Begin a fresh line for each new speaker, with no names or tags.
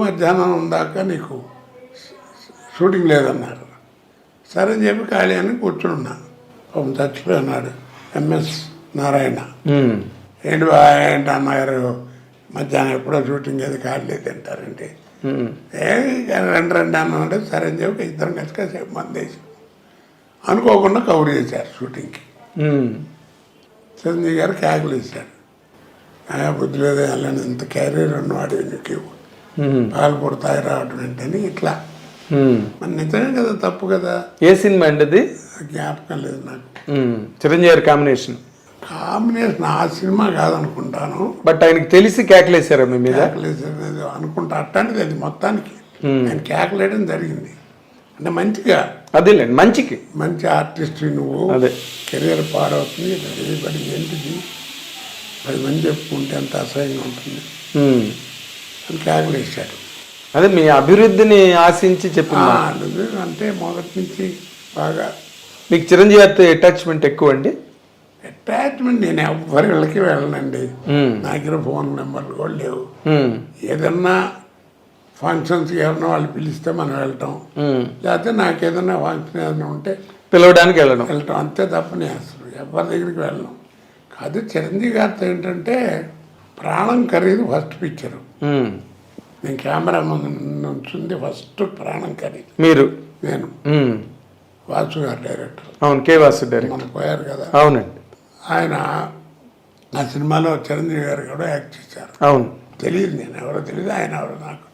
మధ్యాహ్నం దాకా నీకు షూటింగ్ లేదన్నారు. సరే అని చెప్పి ఖాళీ అని కూర్చున్నా. పాపం చచ్చిపోయినాడు ఎంఎస్ నారాయణ. ఏంటి ఏంటి అన్నగారు మధ్యాహ్నం ఎప్పుడో షూటింగ్ ఏది ఖాళీ లేదు అంటారంటే రెండు అన్నాడు. సరే అని చెప్పి ఇద్దరం కలిసి కాసేపు మందేసి అనుకోకుండా కవర్ చేశారు షూటింగ్కి. చిరంజీవి గారు క్యాకులు ఇచ్చారు. బుద్ధి లేదు వెళ్ళని ఇంత క్యారియర్ ఉన్నవాడు నీకు పాలు పుడతాయి రావడం ఏంటని ఇట్లా. మరి నిజమే కదా, తప్పు కదా.
ఏ సినిమా అండి అది?
జ్ఞాపకం లేదు నాకు.
చిరంజీవి గారి కాంబినేషన్
ఆ సినిమా కాదనుకుంటాను.
బట్ ఆయనకి తెలిసి కేకలేసారా మీ మీద?
కేకలేసేది అనుకుంటా. అట్లాంటిది అది మొత్తానికి ఆయన కేకలేయడం జరిగింది. అంటే మంచిగా
అదేలేండి, మంచి
ఆర్టిస్ట్ నువ్వు,
అదే
కెరీర్ పాడవుతుంది, బడి ఏంటిది 10 మంది చెప్పుకుంటే ఎంత అసహ్యంగా ఉంటుంది అని కేకలేసాడు.
అదే మీ అభివృద్ధిని ఆశించి చెప్పింది.
అంటే మొదటి నుంచి బాగా.
మీకు చిరంజీవి గారితో అటాచ్మెంట్ ఎక్కువ అండి?
అటాచ్మెంట్ నేను ఎవరి వెళ్ళకి వెళ్ళనండి. నా దగ్గర ఫోన్ నెంబర్లు కూడా లేవు. ఏదన్నా ఫంక్షన్స్కి ఎవరన్నా వాళ్ళు పిలిస్తే మనం వెళ్ళటం, లేకపోతే నాకు ఏదైనా ఫంక్షన్ ఏదైనా ఉంటే
పిలవడానికి వెళ్ళటం
అంతే తప్ప నేను అసలు ఎవరి దగ్గరికి వెళ్ళను. కాదు చిరంజీవి గారితో ఏంటంటే ప్రాణం ఖరీదు ఫస్ట్ పిక్చరు. నేను కెమెరా ముందు నుంచింది ఫస్ట్ ప్రాణం ఖరీదు.
మీరు?
నేను. వాసు గారు డైరెక్టర్.
అవును, కే వాసు డైరెక్టర్.
మనం పోయారు కదా.
అవునండి.
ఆయన ఆ సినిమాలో చిరంజీవి గారు కూడా యాక్ట్ చేశారు.
అవును.
తెలియదు, నేను ఎవరో తెలియదు, ఆయన ఎవరో నాకు